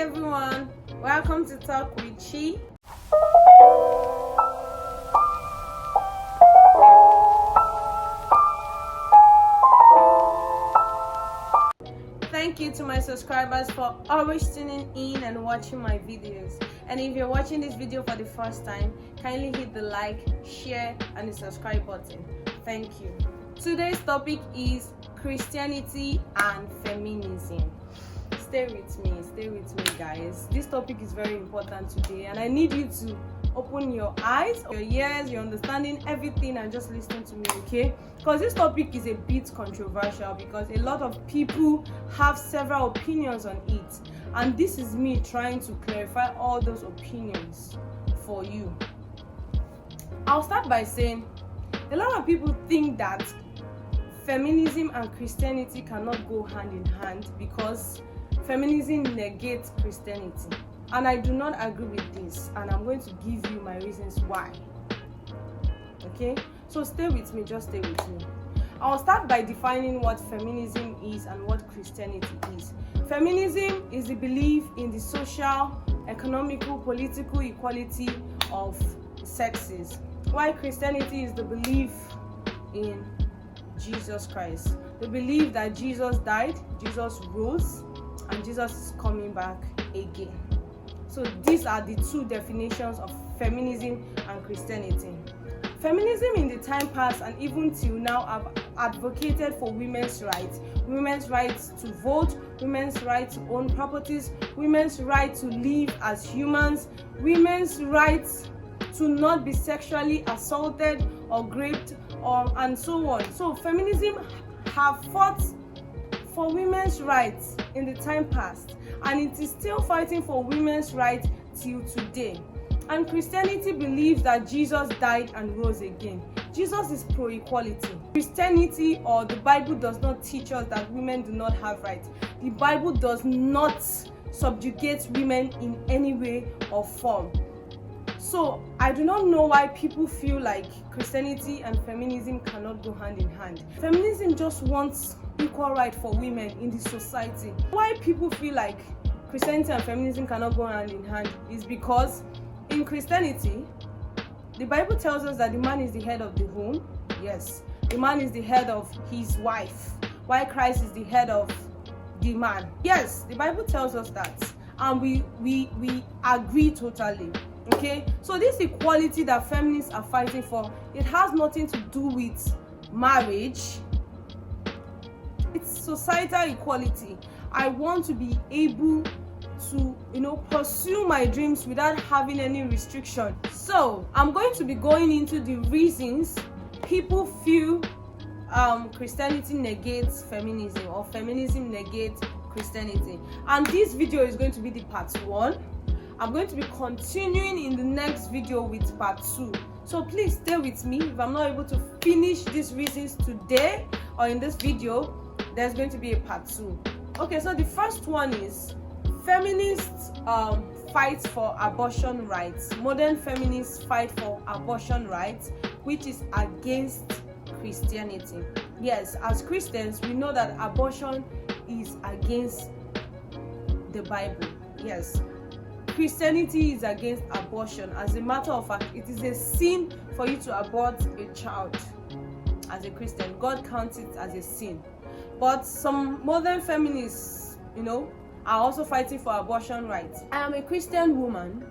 everyone, welcome to Talk with Chi. Thank you to my subscribers for always tuning in and watching my videos. And if you're watching this video for the first time, kindly hit the like, share and the subscribe button. Thank you. Today's topic is Christianity and Feminism. Stay with me guys. This topic is very important today and I need you to open your eyes, your ears, your understanding, everything, and just listen to me, okay? Because this topic is a bit controversial because a lot of people have several opinions on it, and this is me trying to clarify all those opinions for you. I'll start by saying a lot of people think that feminism and Christianity cannot go hand in hand because feminism negates Christianity. And I do not agree with this, and I'm going to give you my reasons why. Okay? So stay with me, just stay with me. I'll start by defining what feminism is and what Christianity is. Feminism is the belief in the social, economical, political equality of sexes, while Christianity is the belief in Jesus Christ. The belief that Jesus died, Jesus rose, and Jesus is coming back again. So these are the two definitions of feminism and Christianity. Feminism in the time past and even till now have advocated for women's rights to vote, women's right to own properties, women's right to live as humans, women's rights to not be sexually assaulted or raped, and so on. So feminism have fought for women's rights in the time past, and it is still fighting for women's rights till today. And Christianity believes that Jesus died and rose again. Jesus is pro-equality. Christianity or the Bible does not teach us that women do not have rights. The Bible does not subjugate women in any way or form. So I do not know why people feel like Christianity and feminism cannot go hand in hand. Feminism just wants equal right for women in the society. Why people feel like Christianity and feminism cannot go hand in hand is because in Christianity, the Bible tells us that the man is the head of the home. Yes, the man is the head of his wife, while Christ is the head of the man. Yes, the Bible tells us that, and we agree totally. Okay, so this equality that feminists are fighting for, it has nothing to do with marriage. It's societal equality. I want to be able to, pursue my dreams without having any restriction. So I'm going to be going into the reasons people feel Christianity negates feminism or feminism negates Christianity. And this video is going to be the part 1. I'm going to be continuing in the next video with part 2. So please stay with me. If I'm not able to finish these reasons today or in this video, there's going to be a part 2. Okay, so the first one is feminists fight for abortion rights. Modern feminists fight for abortion rights, which is against Christianity. Yes, as Christians, we know that abortion is against the Bible. Yes. Christianity is against abortion. As a matter of fact, it is a sin for you to abort a child. As a Christian, God counts it as a sin. But some modern feminists, are also fighting for abortion rights. I am a Christian woman,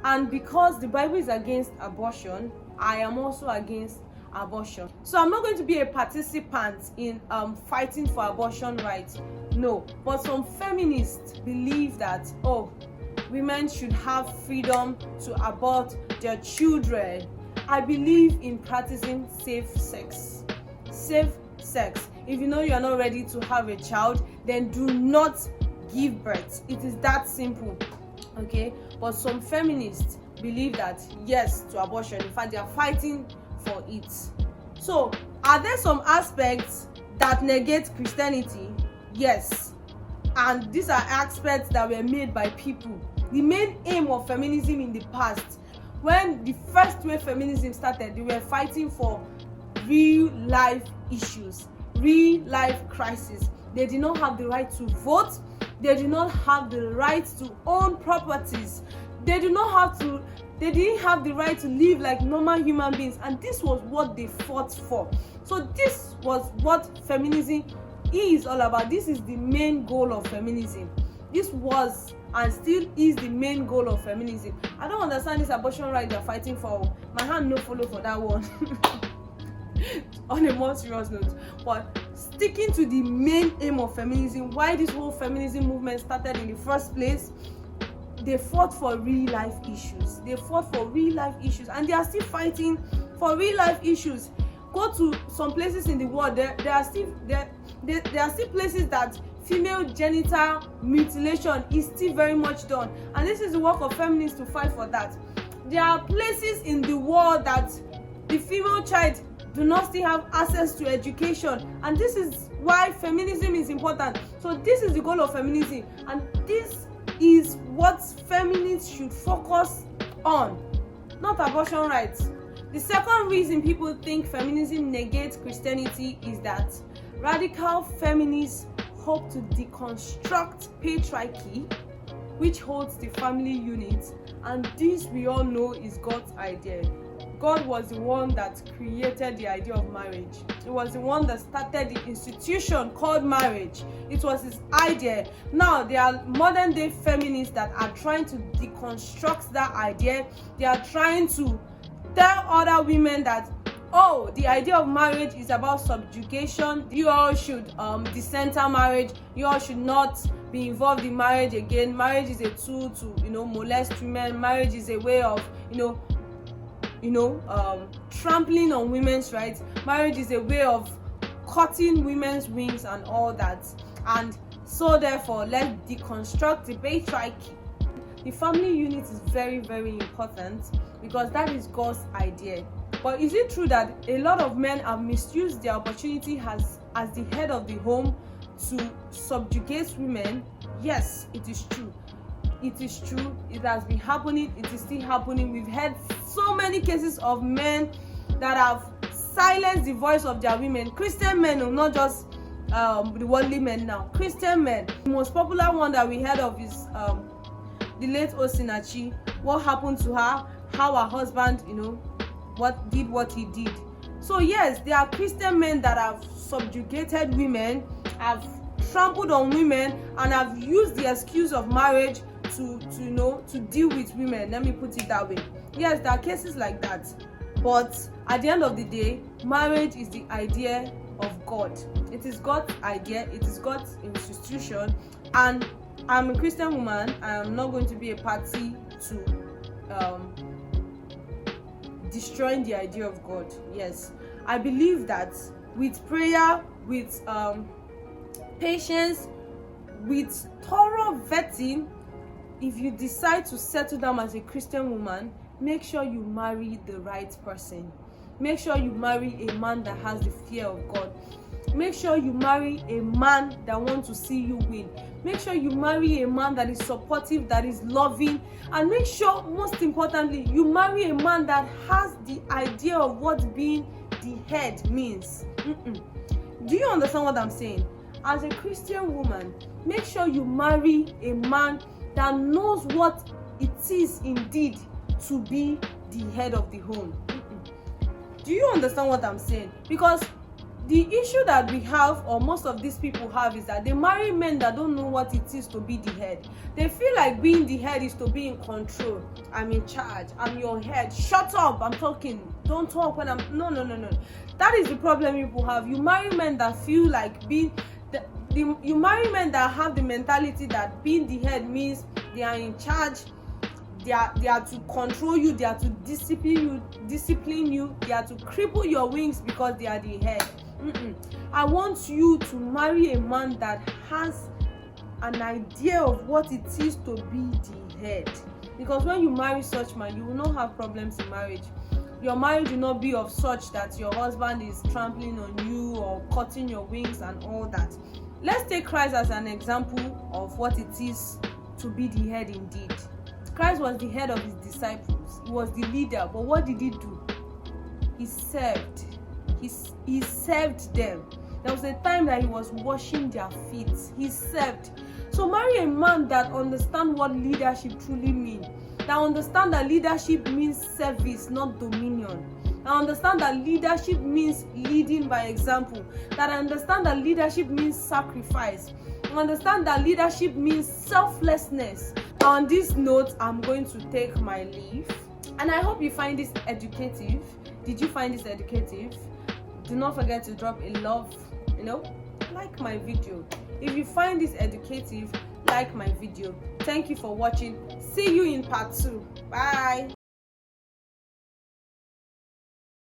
and because the Bible is against abortion, I am also against abortion. So I'm not going to be a participant in fighting for abortion rights. No, but some feminists believe that, women should have freedom to abort their children. I believe in practicing safe sex. Safe sex. If you know you are not ready to have a child, then do not give birth. It is that simple. Okay? But some feminists believe that yes to abortion. In fact, they are fighting for it. So, are there some aspects that negate Christianity? Yes. And these are aspects that were made by people. The main aim of feminism in the past, when the first way feminism started, they were fighting for real life issues, real life crisis. They did not have the right to vote. They do not have the right to own properties. They didn't have the right to live like normal human beings, and this was what they fought for. So this was what feminism is all about. This is the main goal of feminism. This was and still is the main goal of feminism. I don't understand this abortion right they're fighting for. My hand no follow for that one. On a more serious note, but sticking to the main aim of feminism, why this whole feminism movement started in the first place, they fought for real life issues. They fought for real life issues, and they are still fighting for real life issues. Go to some places in the world, there are still places that female genital mutilation is still very much done, and this is the work of feminists to fight for that. There are places in the world that the female child do not still have access to education, and this is why feminism is important. So this is the goal of feminism, and this is what feminists should focus on, not abortion rights. The second reason people think feminism negates Christianity is that radical feminists hope to deconstruct patriarchy, which holds the family unit, and this we all know is God's idea. God was the one that created the idea of marriage. He was the one that started the institution called marriage. It was his idea. Now there are modern day feminists that are trying to deconstruct that idea. They are trying to tell other women that, oh, the idea of marriage is about subjugation. You all should decenter marriage. You all should not be involved in marriage again. Marriage is a tool to, molest women. Marriage is a way of, trampling on women's rights. Marriage is a way of cutting women's wings and all that. And so therefore, let's deconstruct the patriarchy. The family unit is very, very important because that is God's idea. But is it true that a lot of men have misused their opportunity as the head of the home to subjugate women? Yes, it is true. It is true. It has been happening. It is still happening. We've had so many cases of men that have silenced the voice of their women. Christian men, not just the worldly men now. Christian men. The most popular one that we heard of is the late Osinachi. What happened to her? How her husband, what he did. So yes, there are Christian men that have subjugated women, have trampled on women, and have used the excuse of marriage to deal with women. Let me put it that way. Yes, there are cases like that, but at the end of the day, marriage is the idea of God. It is God's idea. It is God's institution, and I'm a Christian woman. I am not going to be a party to destroying the idea of God. Yes, I believe that with prayer, with patience, with thorough vetting, if you decide to settle down as a Christian woman, make sure you marry the right person. Make sure you marry a man that has the fear of God. Make sure you marry a man that wants to see you win. Make sure you marry a man that is supportive, that is loving, and make sure, most importantly, you marry a man that has the idea of what being the head means. Do you understand what I'm saying? As a Christian woman, make sure you marry a man that knows what it is indeed to be the head of the home. Do you understand what I'm saying? Because the issue that we have, or most of these people have, is that they marry men that don't know what it is to be the head. They feel like being the head is to be in control. I'm in charge. I'm your head. Shut up. I'm talking. Don't talk when I'm... No. That is the problem people have. You marry men that feel like being... You marry men that have the mentality that being the head means they are in charge. They are to control you. They are to discipline you. They are to cripple your wings because they are the head. I want you to marry a man that has an idea of what it is to be the head. Because when you marry such man, you will not have problems in marriage. Your marriage will not be of such that your husband is trampling on you or cutting your wings and all that. Let's take Christ as an example of what it is to be the head indeed. Christ was the head of his disciples. He was the leader. But what did he do? He served. He served them. There was a time that he was washing their feet. He served. So marry a man that understands what leadership truly means. That understand that leadership means service, not dominion. That understand that leadership means leading by example. That understand that leadership means sacrifice. Understand that leadership means selflessness. On this note, I'm going to take my leave. And I hope you find this educative. Did you find this educative? Do not forget to drop a love, like my video. If you find this educative, like my video. Thank you for watching. See you in part 2. Bye.